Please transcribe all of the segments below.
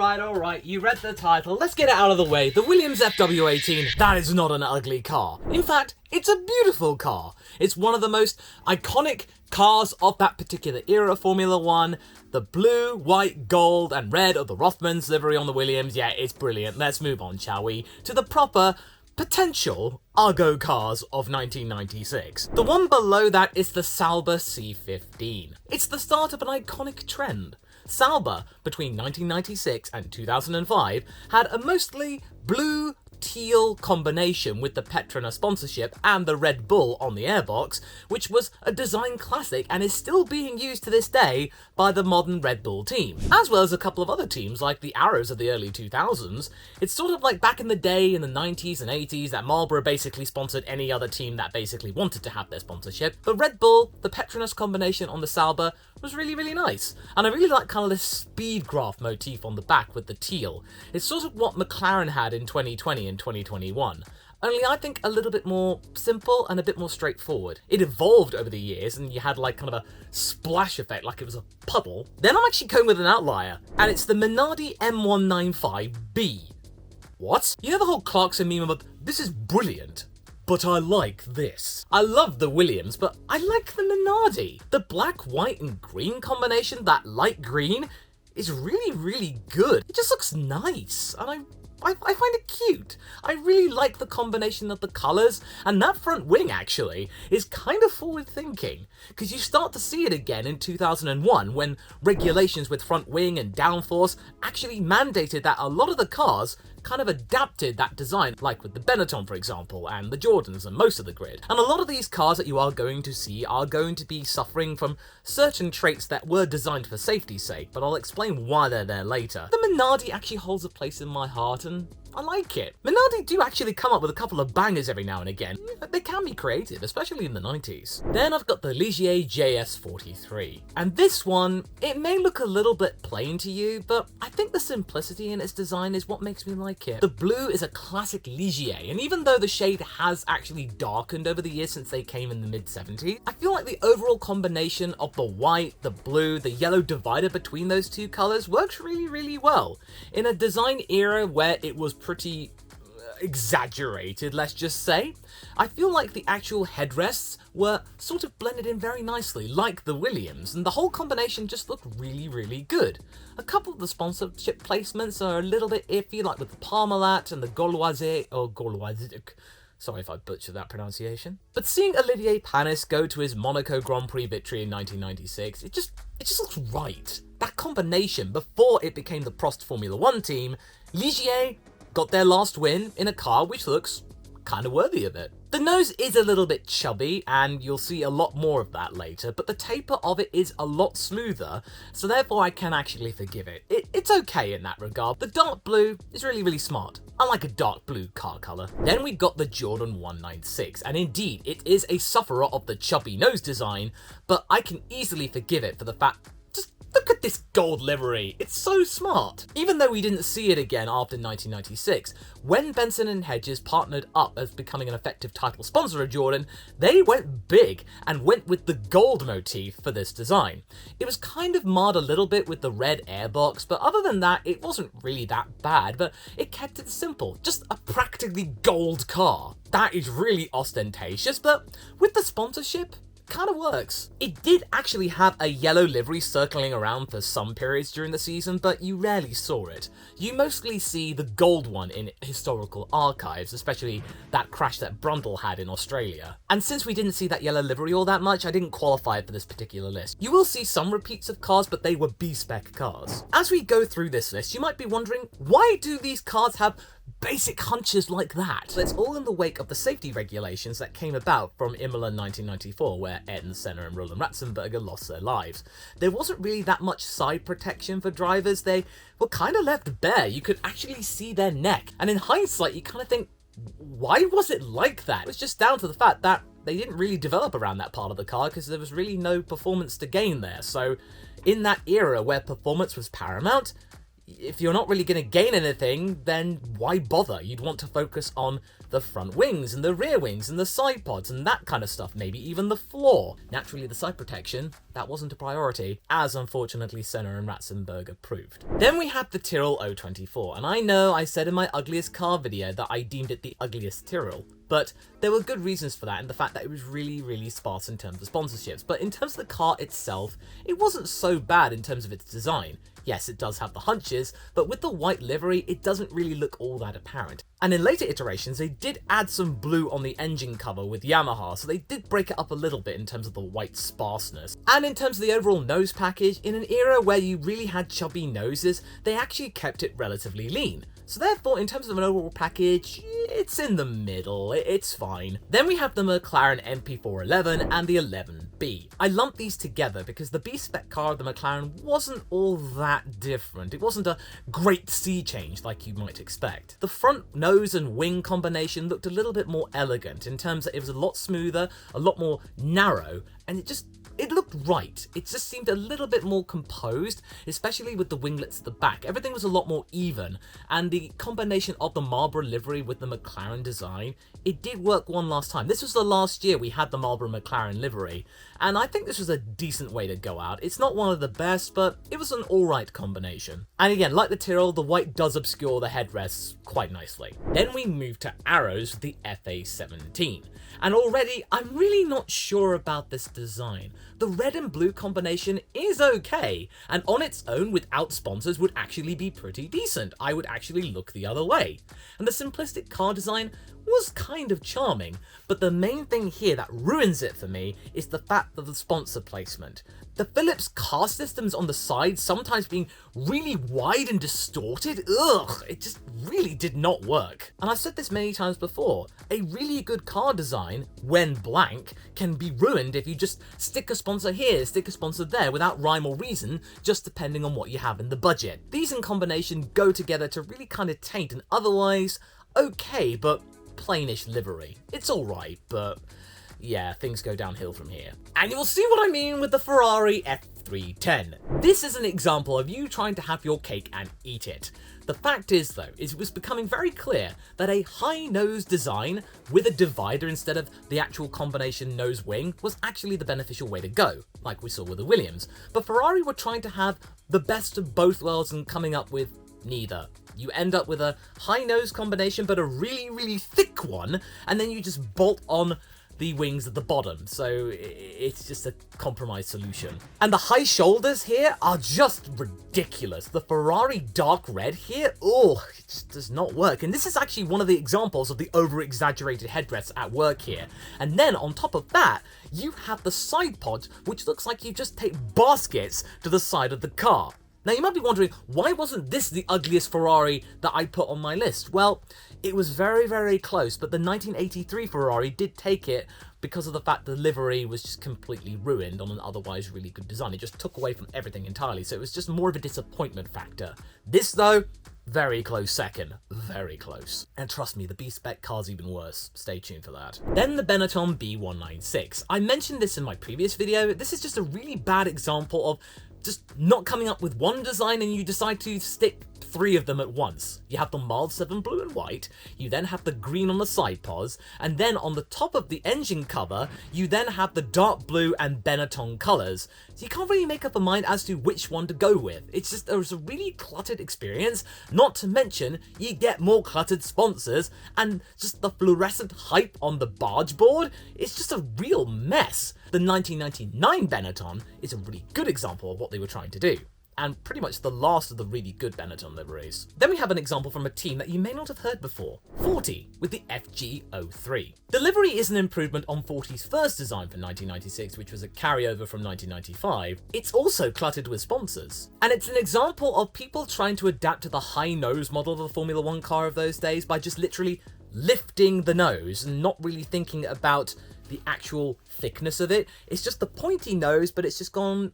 Alright, you read the title. Let's get it out of the way. The Williams FW18, that is not an ugly car. In fact, it's a beautiful car. It's one of the most iconic cars of that particular era, Formula One. The blue, white, gold, and red of the Rothmans livery on the Williams. Yeah, it's brilliant. Let's move on, shall we? To the proper potential Argo cars of 1996. The one below that is the Sauber C15. It's the start of an iconic trend. Sauber, between 1996 and 2005, had a mostly blue teal combination with the Petronas sponsorship and the Red Bull on the airbox, which was a design classic and is still being used to this day by the modern Red Bull team, as well as a couple of other teams like the Arrows of the early 2000s. It's sort of like back in the day in the 90s and 80s that Marlboro basically sponsored any other team that basically wanted to have their sponsorship, but Red Bull, the Petronas combination on the Sauber, was really, really nice. And I really like kind of this speed graph motif on the back with the teal. It's sort of what McLaren had in 2020 and 2021. Only I think a little bit more simple and a bit more straightforward. It evolved over the years and you had like kind of a splash effect like it was a puddle. Then I'm actually going with an outlier, and it's the Minardi M195B. What? You know the whole Clarkson meme about, this is brilliant, but I like this. I love the Williams, but I like the Minardi. The black, white, and green combination, that light green, is really, really good. It just looks nice, and I find it cute. I really like the combination of the colours, and that front wing actually is kind of forward thinking, because you start to see it again in 2001 when regulations with front wing and downforce actually mandated that a lot of the cars kind of adapted that design, like with the Benetton for example, and the Jordans and most of the grid. And a lot of these cars that you are going to see are going to be suffering from certain traits that were designed for safety's sake, but I'll explain why they're there later. The Minardi actually holds a place in my heart, and I like it. Minardi do actually come up with a couple of bangers every now and again. They can be creative, especially in the 90s. Then I've got the Ligier JS43. And this one, it may look a little bit plain to you, but I think the simplicity in its design is what makes me like it. The blue is a classic Ligier, and even though the shade has actually darkened over the years since they came in the mid-70s, I feel like the overall combination of the white, the blue, the yellow divider between those two colours works really, really well. In a design era where it was pretty exaggerated, let's just say, I feel like the actual headrests were sort of blended in very nicely, like the Williams, and the whole combination just looked really, really good. A couple of the sponsorship placements are a little bit iffy, like with the Parmalat and the Gauloises, or Gauloises. Sorry if I butchered that pronunciation. But seeing Olivier Panis go to his Monaco Grand Prix victory in 1996, it just looks right. That combination, before it became the Prost Formula One team, Ligier got their last win in a car which looks kind of worthy of it. The nose is a little bit chubby, and you'll see a lot more of that later, but the taper of it is a lot smoother, so therefore I can actually forgive it. It's okay in that regard. The dark blue is really, really smart. I like a dark blue car colour. Then we've got the Jordan 196, and indeed, it is a sufferer of the chubby nose design, but I can easily forgive it for the fact, look at this gold livery, it's so smart. Even though we didn't see it again after 1996, when Benson and Hedges partnered up as becoming an effective title sponsor of Jordan, they went big and went with the gold motif for this design. It was kind of marred a little bit with the red airbox, but other than that, it wasn't really that bad, but it kept it simple. Just a practically gold car. That is really ostentatious, but with the sponsorship, kind of works. It did actually have a yellow livery circling around for some periods during the season, but you rarely saw it. You mostly see the gold one in historical archives, especially that crash that Brundle had in Australia. And since we didn't see that yellow livery all that much, I didn't qualify for this particular list. You will see some repeats of cars, but they were B-spec cars. As we go through this list, you might be wondering, why do these cars have basic hunches like that? It's all in the wake of the safety regulations that came about from Imola 1994, where Ayrton Senna and Roland Ratzenberger lost their lives. There wasn't really that much side protection for drivers. They were kind of left bare. You could actually see their neck. And in hindsight, you kind of think, why was it like that? It was just down to the fact that they didn't really develop around that part of the car because there was really no performance to gain there. So in that era where performance was paramount, if you're not really going to gain anything, then why bother? You'd want to focus on the front wings and the rear wings and the side pods and that kind of stuff, maybe even the floor. Naturally, the side protection, that wasn't a priority, as unfortunately Senna and Ratzenberger proved. Then we had the Tyrrell 024, and I know I said in my ugliest car video that I deemed it the ugliest Tyrrell, but there were good reasons for that, and the fact that it was really sparse in terms of sponsorships. But in terms of the car itself, it wasn't so bad in terms of its design. Yes, it does have the hunches, but with the white livery, it doesn't really look all that apparent. And in later iterations, they did add some blue on the engine cover with Yamaha, so they did break it up a little bit in terms of the white sparseness. And in terms of the overall nose package, in an era where you really had chubby noses, they actually kept it relatively lean. So therefore, in terms of an overall package, it's in the middle, it's fine. Then we have the McLaren MP411 and the 11B. I lumped these together because the B-spec car of the McLaren wasn't all that different. It wasn't a great sea change like you might expect. The front nose and wing combination looked a little bit more elegant in terms that it was a lot smoother, a lot more narrow, and it looked right. It just seemed a little bit more composed, especially with the winglets at the back. Everything was a lot more even, and the combination of the Marlboro livery with the McLaren design, it did work one last time. This was the last year we had the Marlboro McLaren livery, and I think this was a decent way to go out. It's not one of the best, but it was an alright combination. And again, like the Tyrrell, the white does obscure the headrests quite nicely. Then we move to Arrows with the FA17. And already, I'm really not sure about this design. The red and blue combination is okay, and on its own without sponsors would actually be pretty decent. I would actually look the other way. And the simplistic car design was kind of charming, but the main thing here that ruins it for me is the fact of the sponsor placement. The Philips car systems on the side sometimes being really wide and distorted, it just really did not work. And I've said this many times before, a really good car design, when blank, can be ruined if you just stick a sponsor here, stick a sponsor there without rhyme or reason, just depending on what you have in the budget. These in combination go together to really kind of taint an otherwise okay but plainish livery. It's alright, but yeah, things go downhill from here. And you'll see what I mean with the Ferrari F310. This is an example of you trying to have your cake and eat it. The fact is though, it was becoming very clear that a high nose design with a divider instead of the actual combination nose wing was actually the beneficial way to go, like we saw with the Williams. But Ferrari were trying to have the best of both worlds and coming up with neither. You end up with a high nose combination but a really thick one, and then you just bolt on the wings at the bottom, so it's just a compromise solution. And the high shoulders here are just ridiculous. The Ferrari dark red here, it just does not work. And this is actually one of the examples of the over-exaggerated headrests at work here. And then on top of that, you have the side pods, which looks like you just take baskets to the side of the car. Now you might be wondering, why wasn't this the ugliest Ferrari that I put on my list? Well, it was very close, but the 1983 Ferrari did take it because of the fact the livery was just completely ruined on an otherwise really good design. It just took away from everything entirely, so it was just more of a disappointment factor. This though, very close second, very close. And trust me, the B-spec car's even worse. Stay tuned for that. Then the Benetton B196. I mentioned this in my previous video. This is just a really bad example of just not coming up with one design and you decide to stick three of them at once. You have the mild 7 blue and white, you then have the green on the side pods, and then on the top of the engine cover, you then have the dark blue and Benetton colours. So you can't really make up a mind as to which one to go with. It's just, it was a really cluttered experience, not to mention you get more cluttered sponsors, and just the fluorescent hype on the barge board, it's just a real mess. The 1999 Benetton is a really good example of what they were trying to do, and pretty much the last of the really good Benetton liveries. Then we have an example from a team that you may not have heard before, 40, with the FG03. The livery is an improvement on 40's first design for 1996, which was a carryover from 1995. It's also cluttered with sponsors. And it's an example of people trying to adapt to the high nose model of the Formula 1 car of those days by just literally lifting the nose and not really thinking about the actual thickness of it. It's just the pointy nose, but it's just gone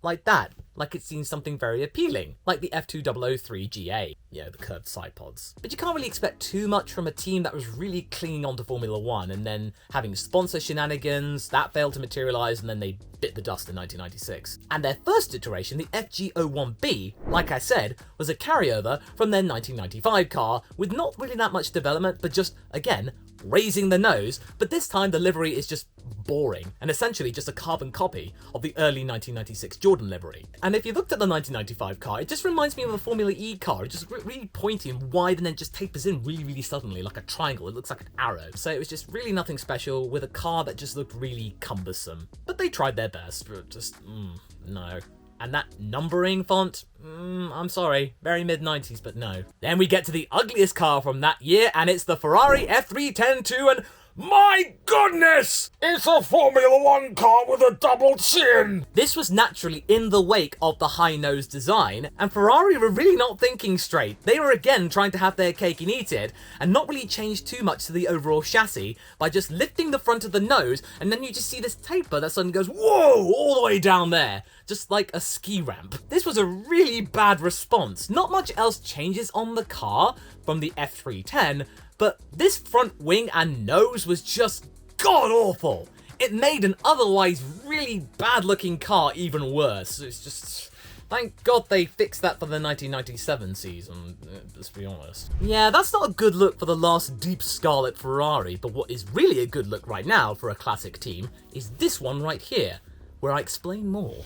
like that. like it's seen something very appealing, like the F2003 GA, the curved side pods. But you can't really expect too much from a team that was really clinging on to Formula One and then having sponsor shenanigans, that failed to materialise, and then they bit the dust in 1996. And their first iteration, the FG01B, like I said, was a carryover from their 1995 car with not really that much development, but just, again, raising the nose, but this time the livery is just boring and essentially just a carbon copy of the early 1996 Jordan livery. And if you looked at the 1995 car, it just reminds me of a Formula E car. It's just really pointy and wide and then just tapers in really suddenly like a triangle. It looks like an arrow. So it was just really nothing special with a car that just looked really cumbersome. But they tried their best, but just, no. And that numbering font, I'm sorry, very mid-90s, but no. Then we get to the ugliest car from that year, and it's the Ferrari F310-2, and my goodness! It's a Formula One car with a double chin! This was naturally in the wake of the high-nose design, and Ferrari were really not thinking straight. They were again trying to have their cake and eat it, and not really change too much to the overall chassis by just lifting the front of the nose, and then you just see this taper that suddenly goes, whoa, all the way down there. Just like a ski ramp. This was a really bad response. Not much else changes on the car from the F310, but this front wing and nose was just god-awful. It made an otherwise really bad-looking car even worse. It's just... thank God they fixed that for the 1997 season, let's be honest. Yeah, that's not a good look for the last deep scarlet Ferrari, but what is really a good look right now for a classic team is this one right here, where I explain more.